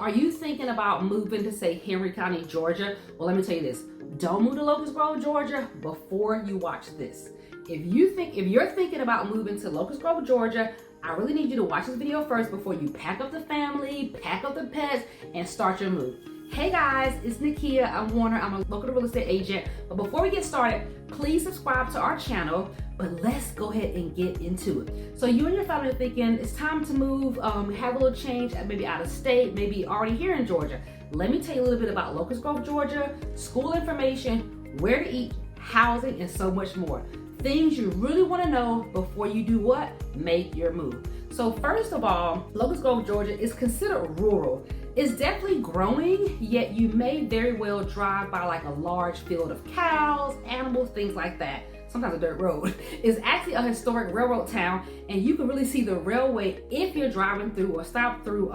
Are you thinking about moving to, say, Henry County, Georgia? Well, let me tell you this. Don't move to Locust Grove, Georgia before you watch this. If you're thinking about moving to Locust Grove, Georgia, I really need you to watch this video first before you pack up the family, pack up the pets, and start your move. Hey guys, it's Nakia. I'm Warner. I'm a local real estate agent. But before we get started, please subscribe to our channel. But let's go ahead and get into it. So you and your family are thinking it's time to move, have a little change, maybe out of state, maybe already here in Georgia. Let me tell you a little bit about Locust Grove, Georgia, school information, where to eat, housing, and so much more. Things you really want to know before you do what? Make your move. So first of all, Locust Grove, Georgia is considered rural. It's definitely growing, yet you may very well drive by like a large field of cows, animals, things like that. Sometimes a dirt road. It's actually a historic railroad town, and you can really see the railway if you're driving through or stop through,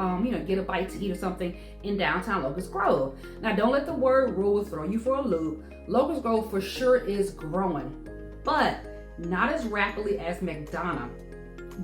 get a bite to eat or something in downtown Locust Grove. Now, don't let the word rural throw you for a loop. Locust Grove for sure is growing, but not as rapidly as Mcdonough.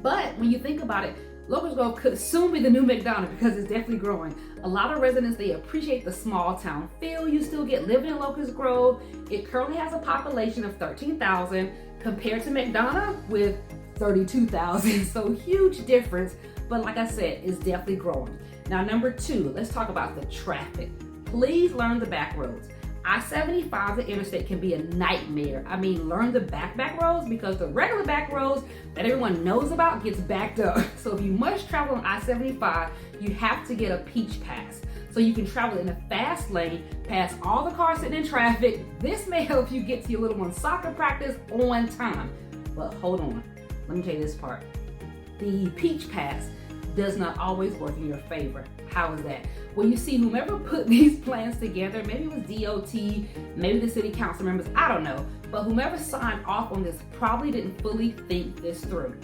But when you think about it, Locust Grove could soon be the new Mcdonough because it's definitely growing. A lot of residents, they appreciate the small town feel you still get living in Locust Grove. It currently has a population of 13,000 compared to Mcdonough with 32,000. So huge difference, but like I said, it's definitely growing. Now, number two, let's talk about the traffic. Please learn the back roads. I-75, the interstate, can be a nightmare. I mean, learn the back roads because the regular back roads that everyone knows about gets backed up. So if you must travel on I-75, you have to get a peach pass. So you can travel in a fast lane, past all the cars sitting in traffic. This may help you get to your little one's soccer practice on time. But hold on, let me tell you this part. The peach pass does not always work in your favor. How is that? Well, you see, whomever put these plans together, maybe it was DOT, maybe the city council members, I don't know, but whomever signed off on this probably didn't fully think this through.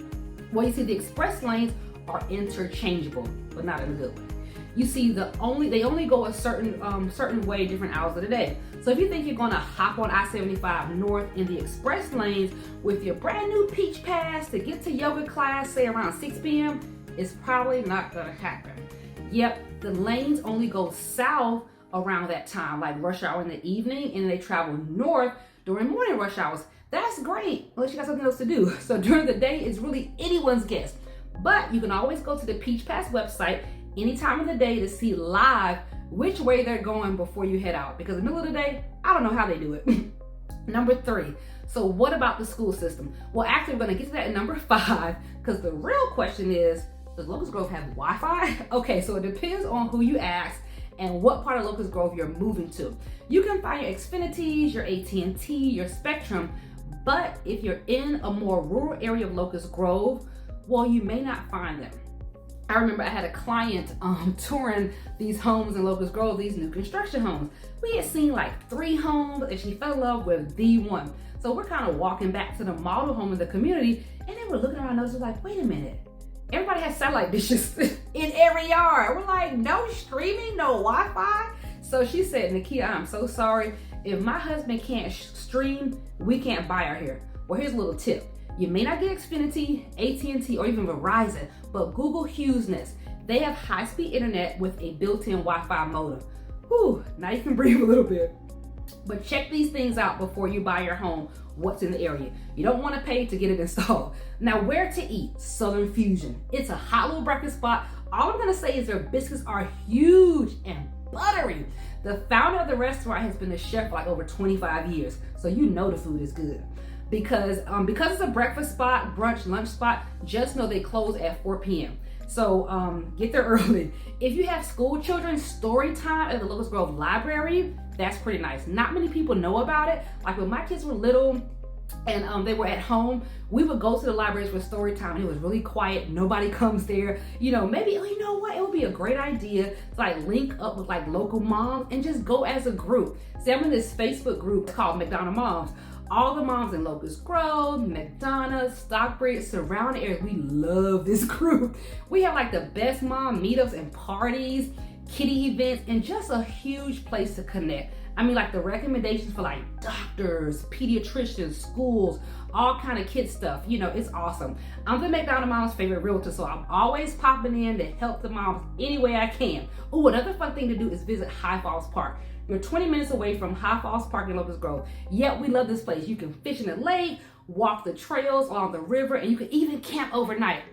Well, you see, the express lanes are interchangeable, but not in a good way. You see, they only go a certain way different hours of the day. So if you think you're going to hop on I-75 north in the express lanes with your brand new peach pass to get to yoga class, say around 6 p.m., it's probably not going to happen. Yep, the lanes only go south around that time, like rush hour in the evening, and they travel north during morning rush hours. That's great, unless you got something else to do. So during the day, it's really anyone's guess. But you can always go to the Peach Pass website any time of the day to see live which way they're going before you head out. Because in the middle of the day, I don't know how they do it. Number three, so what about the school system? Well, actually, we're going to get to that in number 5, because the real question is, does Locust Grove have Wi-Fi? Okay, so it depends on who you ask and what part of Locust Grove you're moving to. You can find your Xfinities, your AT&T, your Spectrum, but if you're in a more rural area of Locust Grove, well, you may not find them. I remember I had a client touring these homes in Locust Grove, these new construction homes. We had seen like 3 homes and she fell in love with the one. So we're kind of walking back to the model home in the community, and then we're looking around us like, wait a minute. Everybody has satellite dishes in every yard. We're like, no streaming, no Wi-Fi. So she said, Nakia, I'm so sorry. If my husband can't stream, we can't buy her here. Well, here's a little tip. You may not get Xfinity, AT&T, or even Verizon, but Google HughesNet. They have high-speed internet with a built-in Wi-Fi modem. Whew, now you can breathe a little bit. But check these things out before you buy your home, what's in the area. You don't want to pay to get it installed. Now, where to eat? Southern Fusion. It's a hot little breakfast spot. All I'm going to say is their biscuits are huge and buttery. The founder of the restaurant has been a chef for like over 25 years, so you know the food is good. Because it's a breakfast spot, brunch, lunch spot, just know they close at 4 p.m. So get there early. If you have school children, story time at the Locust Grove Library, that's pretty nice. Not many people know about it. Like when my kids were little and they were at home, we would go to the libraries for story time. It was really quiet. Nobody comes there. Maybe, oh, you know what? It would be a great idea to like link up with like local moms and just go as a group. See, I'm in this Facebook group called Mcdonough Moms. All the moms in Locust Grove, Mcdonough, Stockbridge, surrounding areas, we love this group. We have like the best mom meetups and parties. kiddie events, and just a huge place to connect. I mean, like the recommendations for like doctors, pediatricians, schools, all kind of kid stuff. You know, it's awesome. I'm the Mcdonough mom's favorite realtor, so I'm always popping in to help the moms any way I can. Oh, another fun thing to do is visit High Falls Park. We're 20 minutes away from High Falls Park in Locust Grove. Yet we love this place. You can fish in the lake, walk the trails along the river, and you can even camp overnight.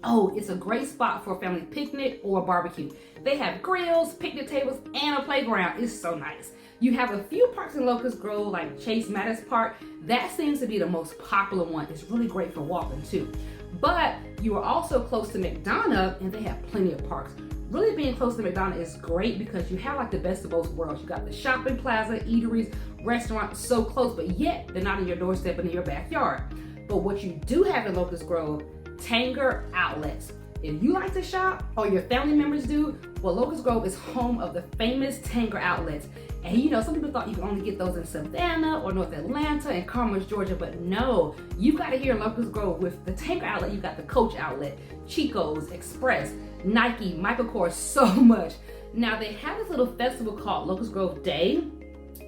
Oh, it's a great spot for a family picnic or a barbecue. They have grills, picnic tables, and a playground. It's so nice. You have a few parks in Locust Grove, like Chase Mattis Park. That seems to be the most popular one. It's really great for walking too. But you are also close to Mcdonough, and they have plenty of parks. Really being close to Mcdonough is great because you have like the best of both worlds. You got the shopping plaza, eateries, restaurants so close, but yet they're not in your doorstep and in your backyard. But what you do have in Locust Grove, Tanger outlets. If you like to shop or your family members do, well, Locust Grove is home of the famous Tanger outlets. And you know, some people thought you could only get those in Savannah or North Atlanta and Commerce, Georgia, but no, you got it here in Locust Grove. With the Tanger outlet, you got the Coach outlet, Chico's, Express, Nike, Michael Kors, so much. Now they have this little festival called Locust Grove Day.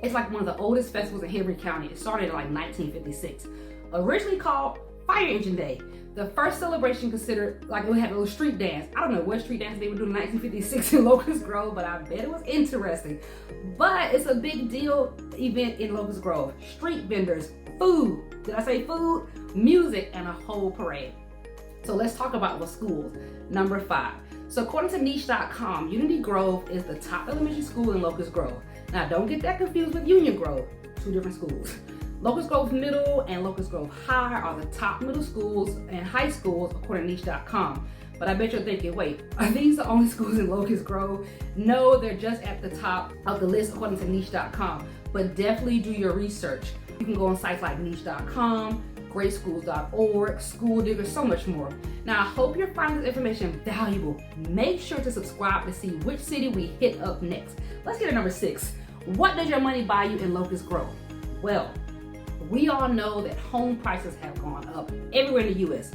It's like one of the oldest festivals in Henry County. It started in like 1956. Originally called Fire Engine Day. The first celebration considered like it would have a little street dance. I don't know what street dance they would do in 1956 in Locust Grove, but I bet it was interesting. But it's a big deal event in Locust Grove. Street vendors, food, did I say food? Music, and a whole parade. So let's talk about the schools. Number 5. So according to niche.com, Unity Grove is the top elementary school in Locust Grove. Now don't get that confused with Union Grove, 2 different schools. Locust Grove Middle and Locust Grove High are the top middle schools and high schools according to niche.com. But I bet you're thinking, wait, are these the only schools in Locust Grove? No, they're just at the top of the list according to niche.com. But definitely do your research. You can go on sites like niche.com, greatschools.org, School Digger, so much more. Now, I hope you're finding this information valuable. Make sure to subscribe to see which city we hit up next. Let's get to number 6. What does your money buy you in Locust Grove? Well, we all know that home prices have gone up everywhere in the U.S.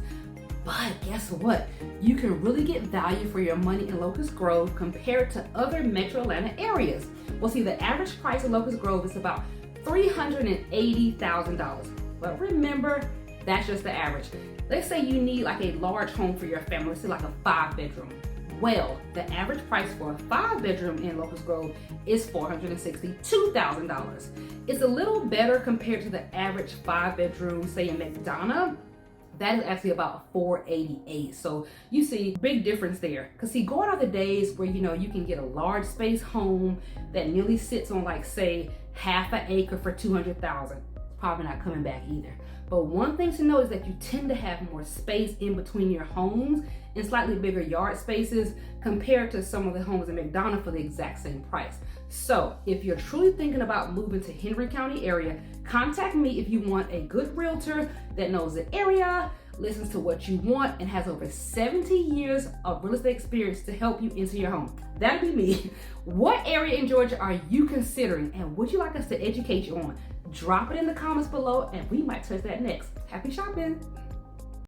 But guess what? You can really get value for your money in Locust Grove compared to other metro Atlanta areas. Well, see, the average price in Locust Grove is about $380,000. But remember, that's just the average. Let's say you need like a large home for your family, let's say like a 5-bedroom. Well, the average price for a 5-bedroom in Locust Grove is $462,000. It's a little better compared to the average 5-bedroom, say in Mcdonough. That is actually about $488,000. So you see, big difference there. Cause see, going are the days where you know you can get a large space home that nearly sits on like say half an acre for $200,000. Probably not coming back either. But one thing to know is that you tend to have more space in between your homes and slightly bigger yard spaces compared to some of the homes in Mcdonough for the exact same price. So if you're truly thinking about moving to Henry County area, contact me if you want a good realtor that knows the area, listens to what you want, and has over 70 years of real estate experience to help you into your home. That'd be me. What area in Georgia are you considering, and would you like us to educate you on? Drop it in the comments below and we might touch that next. Happy shopping.